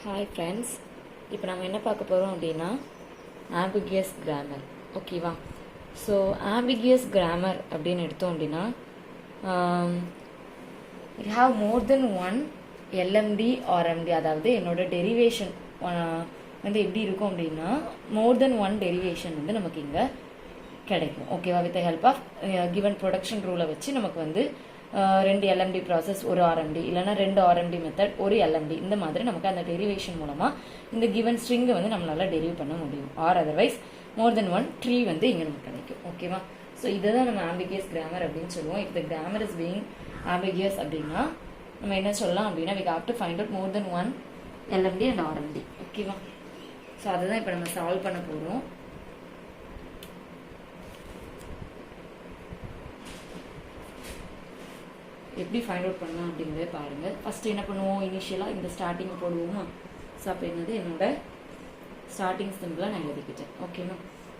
Hi friends, இப்போ நம்ம என்ன பார்க்க போகிறோம் அப்படின்னா ஆம்பிகியஸ் கிராமர். ஓகேவா? ஸோ ஆம்பிகியஸ் கிராமர் அப்படின்னு எடுத்தோம் அப்படின்னா you have more then one LMD RMT. அதாவது என்னோட டெரிவேஷன் வந்து எப்படி இருக்கும் அப்படின்னா மோர் தென் ஒன் டெரிவேஷன் வந்து நமக்கு இங்கே கிடைக்கும். ஓகேவா? With help of given production ரூலை வச்சு நமக்கு வந்து ரெண்டு எல்எம்டி ப்ராசஸ் ஒரு ஆர்எம்டி, இல்லைனா ரெண்டு ஆர்எம்டி மெத்தட் ஒரு எல்எம்டி, இந்த மாதிரி நமக்கு அந்த டெரிவேஷன் மூலமாக இந்த கிவன் ஸ்ட்ரிங்கை வந்து நம்மளால் டெரிவ் பண்ண முடியும். Or otherwise more then one tree வந்து இங்கே நமக்கு கிடைக்கும். ஓகேவா? ஸோ இதை தான் நம்ம ஆம்பிகியஸ் கிராமர் அப்படின்னு சொல்லுவோம். If the grammar is being ambiguous அப்படின்னா நம்ம என்ன சொல்லலாம் அப்படின்னா we have to find out more than one LMD and RMD. ஓகேவா? ஸோ அதை தான் இப்போ நம்ம சால்வ் பண்ண போகிறோம். எப்படி ஃபைண்ட் அவுட் பண்ணலாம் அப்படிங்கிறத பாருங்கள். ஃபஸ்ட்டு என்ன பண்ணுவோம், இனிஷியலாக இந்த ஸ்டார்டிங் போடுவோமா? ஸோ அப்போ என்னது என்னோட ஸ்டார்டிங் சிம்பிளாக நான் எழுதிக்கிட்டேன். ஓகேவா?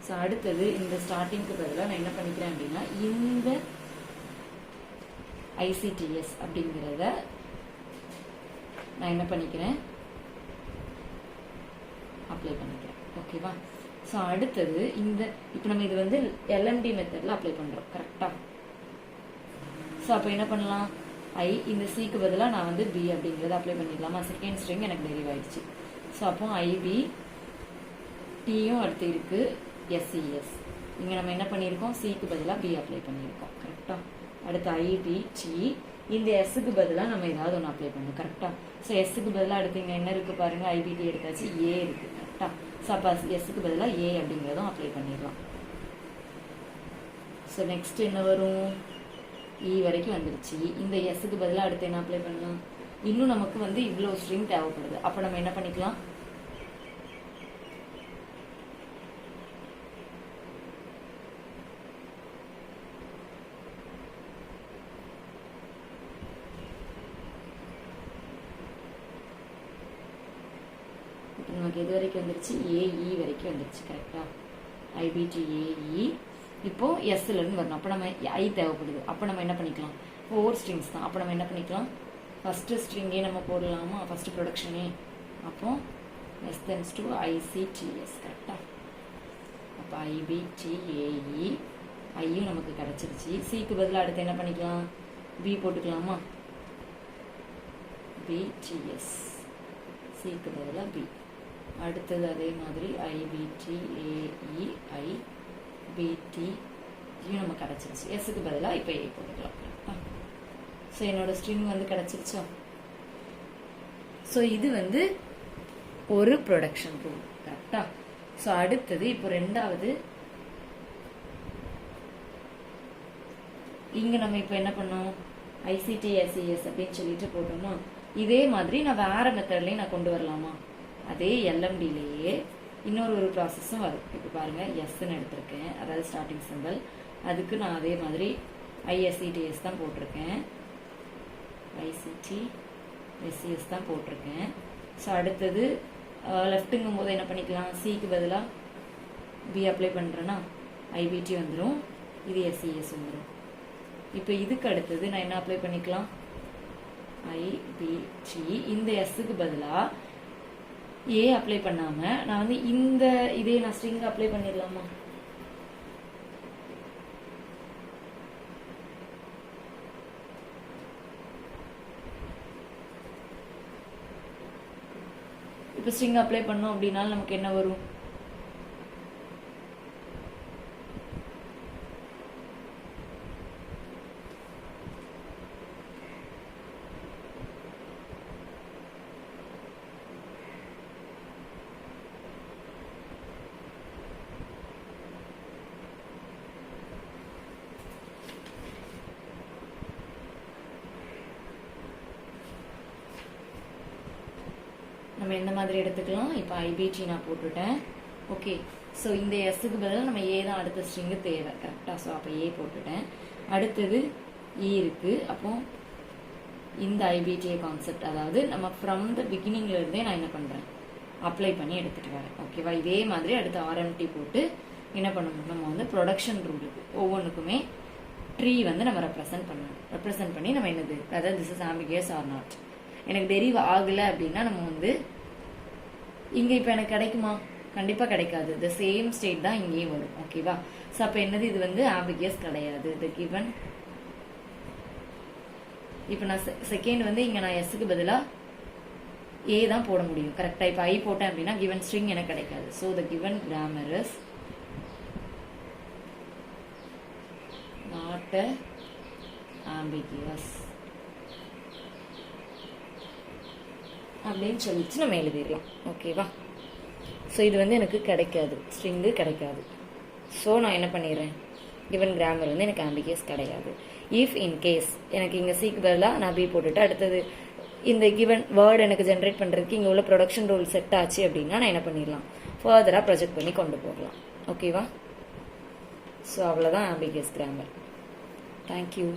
ஸோ அடுத்தது இந்த ஸ்டார்டிங்க்கு பதிலாக நான் என்ன பண்ணிக்கிறேன் அப்படின்னா இந்த ஐசிடிஎஸ் அப்படிங்கிறத நான் என்ன பண்ணிக்கிறேன், அப்ளை பண்ணிக்கிறேன். ஓகேவா? ஸோ அடுத்தது இந்த இப்போ நம்ம இது வந்து எல்எம்டி மெத்தடில் அப்ளை பண்ணுறோம். கரெக்டாக? ஸோ அப்போ என்ன பண்ணலாம், இந்த சிக்கு பதிலாக நான் வந்து பி அப்படிங்கிறத அப்ளை பண்ணிடலாமா? செகண்ட் ஸ்ட்ரிங் எனக்கு டெரிவ் ஆயிடுச்சு. ஸோ அப்போ ஐபி டியும் அடுத்து இருக்குது எஸ்சிஎஸ். இங்கே நம்ம என்ன பண்ணியிருக்கோம், சிக்கு பதிலாக பி அப்ளை பண்ணியிருக்கோம். கரெக்டாக? அடுத்து ஐபி டி, இந்த எஸ்ஸுக்கு பதிலாக நம்ம ஏதாவது ஒன்று அப்ளை பண்ணணும். கரெக்டாக? ஸோ எஸ்ஸுக்கு பதிலாக அடுத்து இங்கே என்ன இருக்குது பாருங்கள், ஐபிடி எடுத்தாச்சு, ஏ இருக்குது. கரெக்டாக? ஸோ அப்போ எஸ்ஸுக்கு பதிலாக ஏ அப்படிங்கிறதும் அப்ளை பண்ணிடலாம். ஸோ நெக்ஸ்ட் என்ன வரும், இ வரைக்கும் வந்துடுச்சு. இந்த எஸ்ஸுக்கு பதிலாக அடுத்து என்ன அப்ளை பண்ணலாம், இன்னும் நமக்கு வந்து இவ்வளோ ஸ்ட்ரிங் தேவைப்படுது. அப்போ நம்ம என்ன பண்ணிக்கலாம், இப்போ நமக்கு எது வரைக்கும் வந்துருச்சு, ஏஇ வரைக்கும் வந்துருச்சு. கரெக்டா? ஐபிடி ஏஇ. இப்போ எஸ்லேருந்து வரணும். அப்போ நம்ம ஐ தேவைப்படுது. அப்போ நம்ம என்ன பண்ணிக்கலாம், 4 ஸ்ட்ரிங்ஸ் தான். அப்போ நம்ம என்ன பண்ணிக்கலாம், ஃபஸ்ட்டு ஸ்ட்ரிங்கே நம்ம போடலாமா, ஃபஸ்ட்டு ப்ரொடக்ஷனே. அப்போ எஸ் தென்ஸ் டு ஐசிடிஎஸ். கரெக்டாக? அப்போ ஐபிடிஏஇ ஐயும் நமக்கு கிடச்சிருச்சு. சிக்கு பதிலாக அடுத்து என்ன பண்ணிக்கலாம், பி போட்டுக்கலாமா, பிடிஎஸ். சிக்கு பதிலாக பி. அடுத்தது அதே மாதிரி ஐபிடிஏஇ ஐ பிடி நம்ம கிடச்சிருச்சு. எஸ்ஸுக்கு பதிலாக இப்போ ஏ போட்டுக்கலாம். ஸோ என்னோட ஸ்ட்ரிங் வந்து கிடச்சிருச்சா? ஸோ இது வந்து ஒரு ப்ரொடக்ஷன் ரூல். கரெக்டா? ஸோ அடுத்தது இப்போ ரெண்டாவது, இங்கே நம்ம இப்போ என்ன பண்ணோம், ஐசிடி எஸ்இஎஸ் அப்படின்னு சொல்லிட்டு போட்டோமா? இதே மாதிரி நான் வேற மெத்தட்லேயும் நான் கொண்டு வரலாமா? அதே எல்எம்டிலேயே இன்னொரு ஒரு ப்ராசஸும் வரும். இப்போ பாருங்கள், எஸ்ன்னு எடுத்திருக்கேன், அதாவது ஸ்டார்டிங் சிம்பிள். அதுக்கு நான் அதே மாதிரி ஐஎஸ்சிடிஎஸ் தான் போட்டிருக்கேன், ஐசிடி எஸ்சிஎஸ் தான் போட்டிருக்கேன். ஸோ அடுத்தது லெஃப்ட்டுங்கும் போது என்ன பண்ணிக்கலாம், சிக்கு பதிலாக பி அப்ளை பண்ணுறேன்னா ஐபிடி வந்துடும், இது எஸ்சிஎஸ் வந்துடும். இப்போ இதுக்கு அடுத்தது நான் என்ன அப்ளை பண்ணிக்கலாம், ஐபிடி. இந்த எஸ்ஸுக்கு பதிலாக ஏ அப்ளை பண்ணாம நான் வந்து இந்த இதே நான் ஸ்ட்ரிங் அப்ளை பண்ணிடலாமா? இப்போ ஸ்ட்ரிங் அப்ளை பண்ணோம் அப்படின்னா நமக்கு என்ன வரும், நம்ம எந்த மாதிரி எடுத்துக்கலாம். இப்போ ஐபிடி நான் போட்டுட்டேன். ஓகே. ஸோ இந்த எஸ்ஸுக்கு பதிலாக நம்ம ஏ தான் அடுத்த ஸ்ட்ரிங்கு தேவை. கரெக்டாக? ஸோ அப்போ ஏ போட்டுட்டேன். அடுத்தது இ இருக்குது. அப்போ இந்த ஐபிடிஏ கான்செப்ட், அதாவது நம்ம ஃப்ரம் த பிகினிங்லேருந்தே நான் என்ன பண்ணுறேன், அப்ளை பண்ணி எடுத்துகிட்டு வரேன். ஓகேவா? இதே மாதிரி அடுத்து ஆர்எம்டி போட்டு என்ன பண்ணணும், நம்ம வந்து ப்ரொடக்ஷன் ரூலுக்கு ஒவ்வொன்றுக்குமே ட்ரீ வந்து நம்ம ரெப்ரசன்ட் பண்ணி நம்ம என்னது, அதாவது திஸ் இஸ் ஆம்பிகியஸ் ஆர் நாட். எனக்கு டெரிவ் ஆகலை அப்படின்னா நம்ம வந்து இங்கே இப்போ எனக்கு கிடைக்குமா? கண்டிப்பாக கிடைக்காது. த சேம் ஸ்டேட் தான் இங்கேயும் வரும். ஓகேவா? ஸோ அப்போ என்னது, இது வந்து ஆம்பிகியஸ் கிடையாது. த கிவன், இப்போ நான் செகண்ட் வந்து இங்கே நான் எஸ்ஸுக்கு பதிலாக ஏ தான் போட முடியும். கரெக்டாக இப்போ ஐ போட்டேன் அப்படின்னா கிவன் ஸ்ட்ரிங் எனக்கு கிடைக்காது. So the given grammar is not ambiguous அப்படின்னு சொல்லிச்சு நம்ம எழுதிடலாம். ஓகேவா? ஸோ இது வந்து எனக்கு கிடைக்காது, ஸ்ட்ரிங்கு கிடைக்காது. ஸோ நான் என்ன பண்ணிடுறேன், கிவன் கிராமர் வந்து எனக்கு ஆம்பிகியஸ் கிடையாது. இஃப் இன்கேஸ் எனக்கு இங்கே சீக்கு பதிலாக நான் பி போட்டுட்டு அடுத்தது இந்த கிவன் வேர்டு எனக்கு ஜென்ரேட் பண்ணுறதுக்கு இங்கே உள்ள ப்ரொடக்ஷன் ரூல் செட் ஆச்சு அப்படின்னா நான் என்ன பண்ணிடலாம், ஃபர்தராக ப்ரொஜெக்ட் பண்ணி கொண்டு போகலாம். ஓகேவா? ஸோ அவ்வளோதான் ஆம்பிகியஸ் கிராமர். தேங்க்யூ.